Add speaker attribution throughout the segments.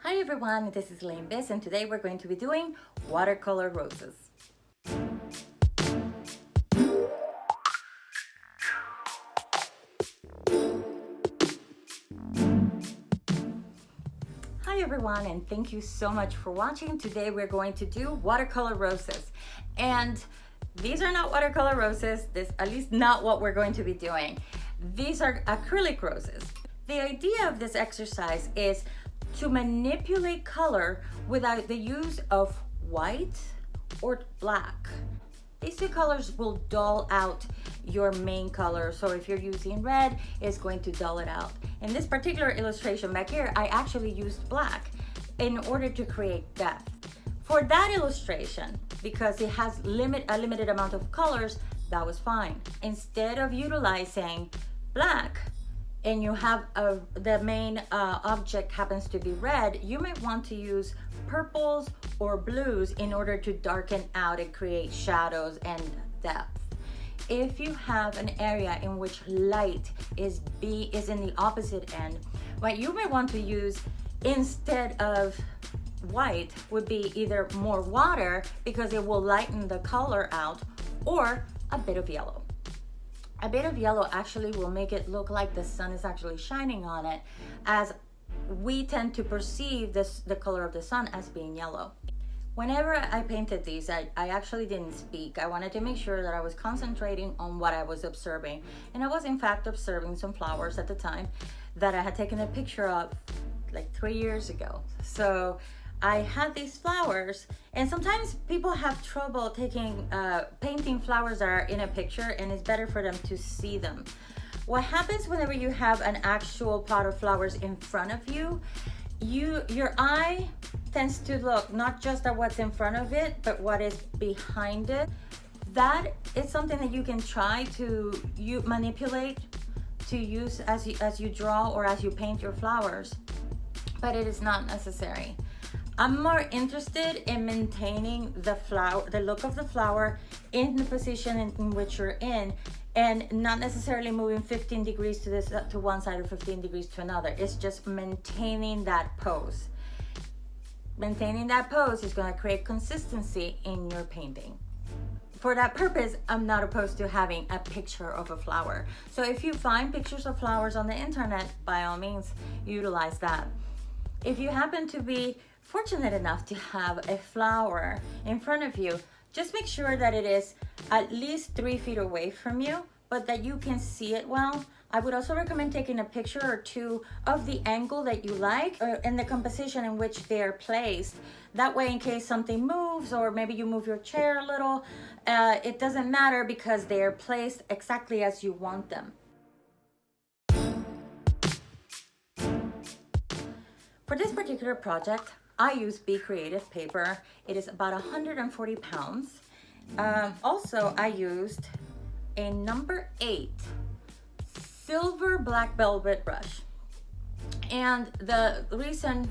Speaker 1: Hi everyone, this is Elaine Biss and today we're going to be doing watercolor roses. Hi everyone and thank you so much for watching. Today we're going to do watercolor roses, and these are not watercolor roses, at least not what we're going to be doing. These are acrylic roses. The idea of this exercise is to manipulate color without the use of white or black. These two colors will dull out your main color. So if you're using red, it's going to dull it out. In this particular illustration back here, I actually used black in order to create depth. For that illustration, because it has a limited amount of colors, that was fine. Instead of utilizing black, and you have the main object happens to be red, you may want to use purples or blues in order to darken out and create shadows and depth. If you have an area in which light is in the opposite end, what you may want to use instead of white would be either more water, because it will lighten the color out, or a bit of yellow. A bit of yellow actually will make it look like the sun is actually shining on it, as we tend to perceive the color of the sun as being yellow. Whenever I painted these, I actually didn't speak. I wanted to make sure that I was concentrating on what I was observing. And I was in fact observing some flowers at the time that I had taken a picture of like 3 years ago. So I had these flowers, and sometimes people have trouble painting flowers that are in a picture, and it's better for them to see them. What happens whenever you have an actual pot of flowers in front of you, your eye tends to look not just at what's in front of it, but what is behind it. That is something that you can try to manipulate to use as you draw or as you paint your flowers, but it is not necessary. I'm more interested in maintaining the look of the flower in the position in which you're in, and not necessarily moving 15 degrees to one side or 15 degrees to another. It's just maintaining that pose. Maintaining that pose is going to create consistency in your painting. For that purpose, I'm not opposed to having a picture of a flower. So if you find pictures of flowers on the internet, by all means, utilize that. If you happen to be fortunate enough to have a flower in front of you, just make sure that it is at least 3 feet away from you, but that you can see it well. I would also recommend taking a picture or two of the angle that you like, or in the composition in which they are placed. That way, in case something moves, or maybe you move your chair a little, it doesn't matter because they are placed exactly as you want them. For this particular project, I use Be Creative paper. It is about 140 pounds. Also, I used a number 8 silver black velvet brush. And the reason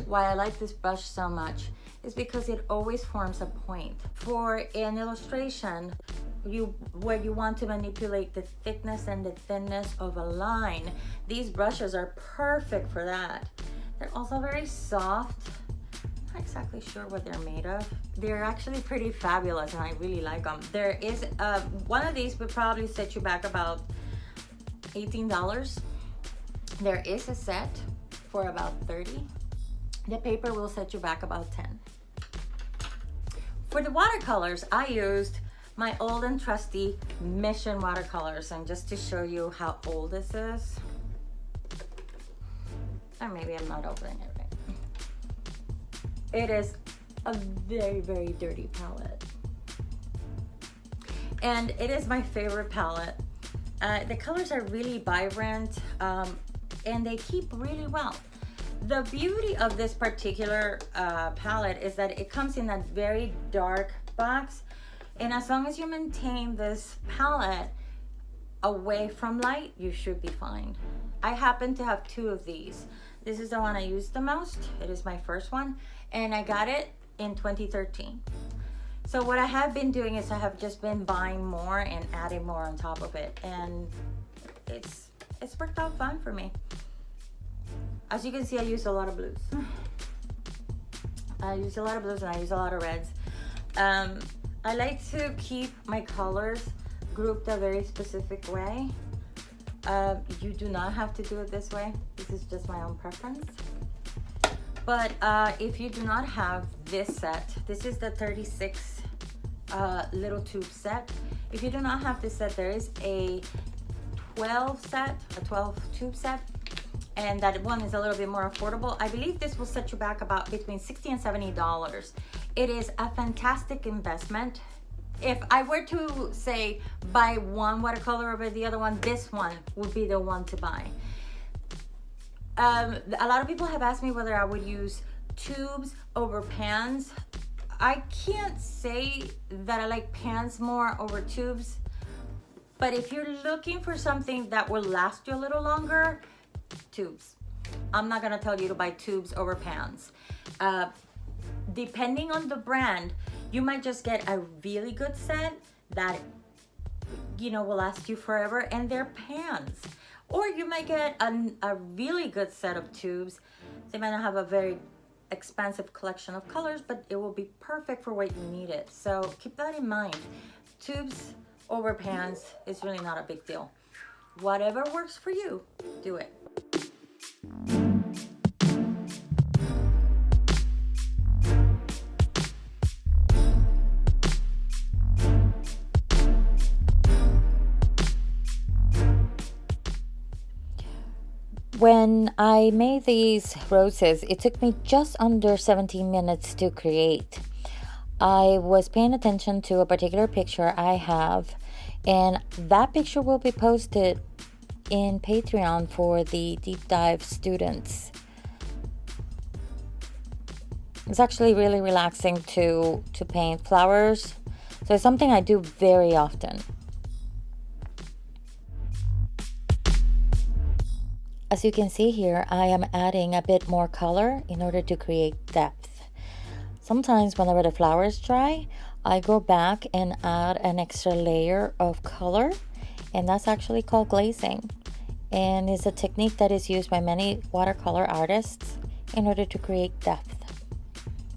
Speaker 1: why I like this brush so much is because it always forms a point. For an illustration where you want to manipulate the thickness and the thinness of a line, these brushes are perfect for that. They're also very soft. Not exactly sure what they're made of. They're actually pretty fabulous and I really like them. There is one of these would probably set you back about $18. There is a set for about $30. The paper will set you back about $10. For the watercolors, I used my old and trusty Mission watercolors, and just to show you how old this is, or maybe I'm not opening it right. It is a very, very dirty palette. And it is my favorite palette. The colors are really vibrant, and they keep really well. The beauty of this particular palette is that it comes in a very dark box, and as long as you maintain this palette away from light, you should be fine. I happen to have 2 of these. This is the one I use the most. It is my first one, and I got it in 2013. So what I have been doing is I have just been buying more and adding more on top of it, and it's worked out fine for me. As you can see, I use a lot of blues. I use a lot of blues and I use a lot of reds. I like to keep my colors grouped a very specific way. You do not have to do it this way. This is just my own preference. But if you do not have this set, this is the 36 little tube set. If you do not have this set, there is a 12 tube set, and that one is a little bit more affordable. I believe this will set you back about between $60 and $70. It is a fantastic investment. If I were to say buy one watercolor over the other one, this one would be the one to buy. A lot of people have asked me whether I would use tubes over pans. I can't say that I like pans more over tubes, but if you're looking for something that will last you a little longer, tubes. I'm not gonna tell you to buy tubes over pans. Depending on the brand, you might just get a really good set that, you know, will last you forever, and they're pans. Or you might get a really good set of tubes. They might not have a very expansive collection of colors, but it will be perfect for what you need it. So keep that in mind. Tubes over pans is really not a big deal. Whatever works for you, do it. When I made these roses, it took me just under 17 minutes to create. I was paying attention to a particular picture I have, and that picture will be posted in Patreon for the deep dive students. It's actually really relaxing to paint flowers, so it's something I do very often. As you can see here, I am adding a bit more color in order to create depth. Sometimes whenever the flowers dry, I go back and add an extra layer of color, and that's actually called glazing. And it's a technique that is used by many watercolor artists in order to create depth.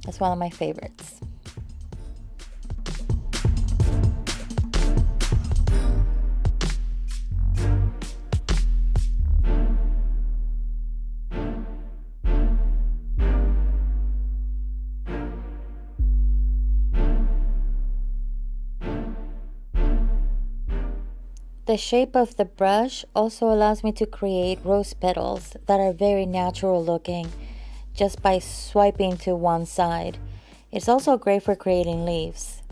Speaker 1: It's one of my favorites. The shape of the brush also allows me to create rose petals that are very natural looking just by swiping to one side. It's also great for creating leaves.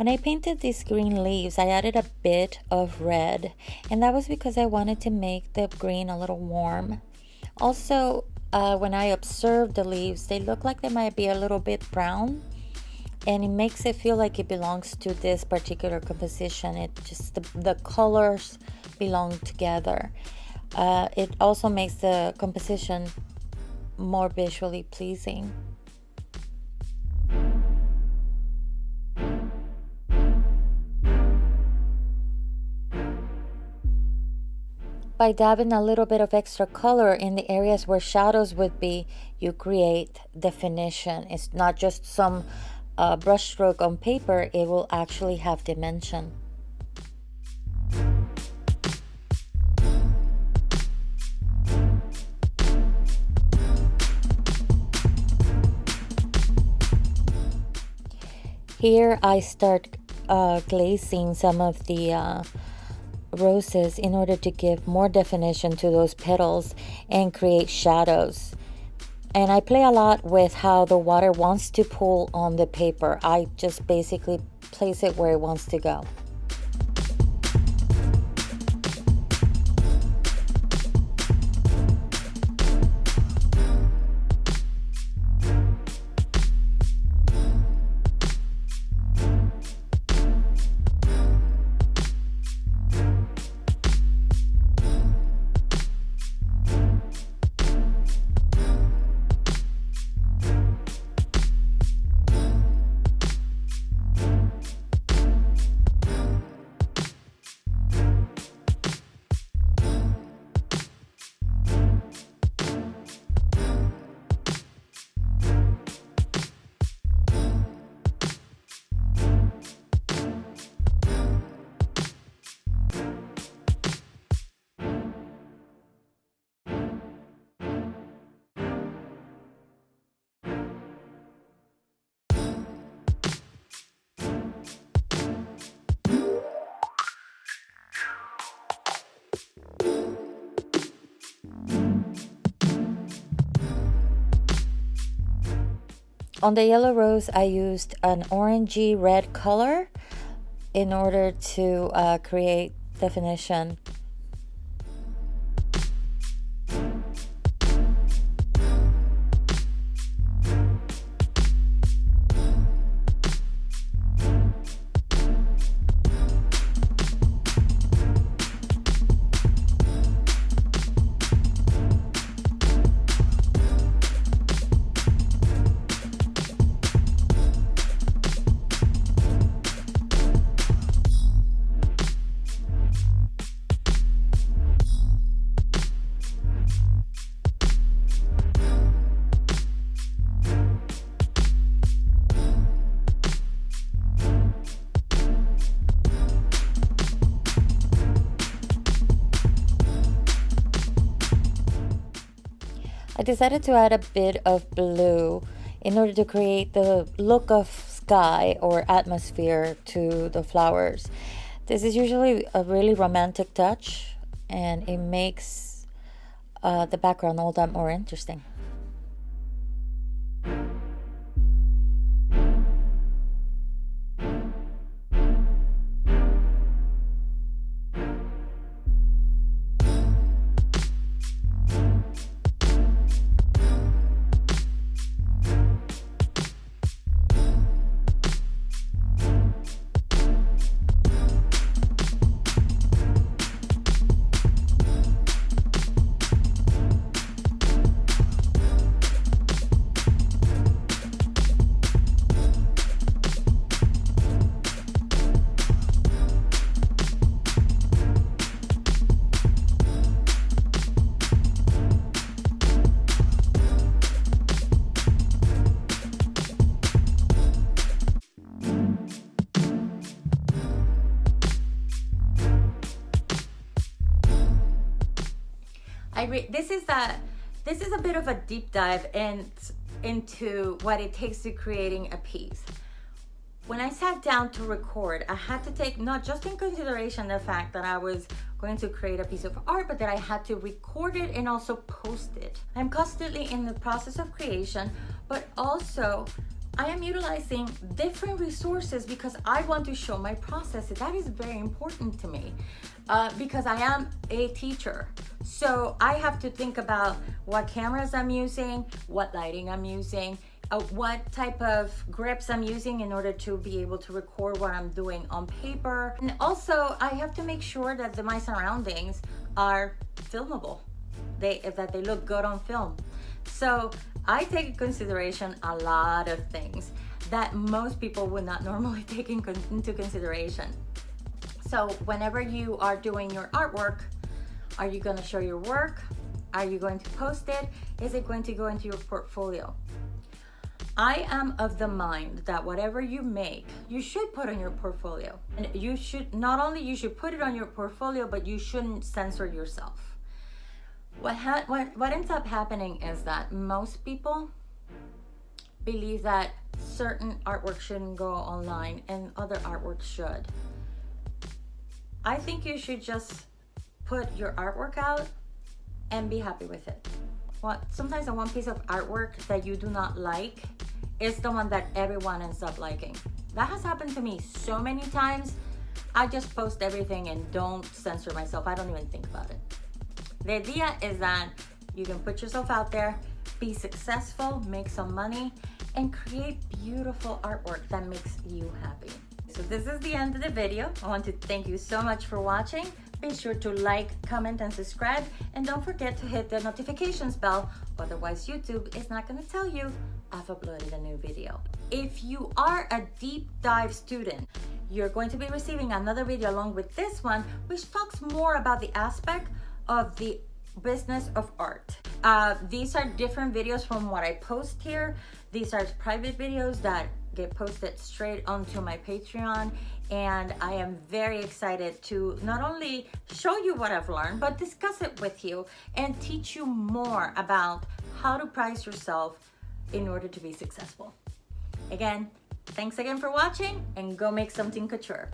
Speaker 2: When I painted these green leaves, I added a bit of red, and that was because I wanted to make the green a little warm. Also, when I observed the leaves, they look like they might be a little bit brown, and it makes it feel like it belongs to this particular composition. It just the colors belong together. It also makes the composition more visually pleasing. By dabbing a little bit of extra color in the areas where shadows would be, you create definition. It's not just some brushstroke on paper, it will actually have dimension. Here I start glazing some of the roses in order to give more definition to those petals and create shadows. And I play a lot with how the water wants to pull on the paper. I just basically place it where it wants to go. On the yellow rose, I used an orangey red color in order to create definition. I decided to add a bit of blue in order to create the look of sky or atmosphere to the flowers. This is usually a really romantic touch, and it makes the background all that more interesting.
Speaker 1: This is a bit of a deep dive into what it takes to creating a piece. When I sat down to record, I had to take not just in consideration the fact that I was going to create a piece of art, but that I had to record it and also post it. I'm constantly in the process of creation, but also I am utilizing different resources because I want to show my process. That is very important to me because I am a teacher. So I have to think about what cameras I'm using, what lighting I'm using, what type of grips I'm using in order to be able to record what I'm doing on paper. And also I have to make sure that my surroundings are filmable, that they look good on film. So I take into consideration a lot of things that most people would not normally take into consideration. So whenever you are doing your artwork, are you going to show your work? Are you going to post it? Is it going to go into your portfolio? I am of the mind that whatever you make, you should put on your portfolio. And you should, not only you should put it on your portfolio, but you shouldn't censor yourself. What ends up happening is that most people believe that certain artwork shouldn't go online and other artwork should. I think you should just put your artwork out and be happy with it. Sometimes the one piece of artwork that you do not like is the one that everyone ends up liking. That has happened to me so many times. I just post everything and don't censor myself. I don't even think about it. The idea is that you can put yourself out there, be successful, make some money, and create beautiful artwork that makes you happy. So this is the end of the video. I want to thank you so much for watching. Be sure to like, comment, and subscribe. And don't forget to hit the notifications bell. Otherwise, YouTube is not going to tell you I've uploaded a new video. If you are a deep dive student, you're going to be receiving another video along with this one, which talks more about the aspect of the business of art. These are different videos from what I post here. These are private videos that get posted straight onto my Patreon, and I am very excited to not only show you what I've learned, but discuss it with you and teach you more about how to price yourself in order to be successful. Again, thanks again for watching, and go make something couture.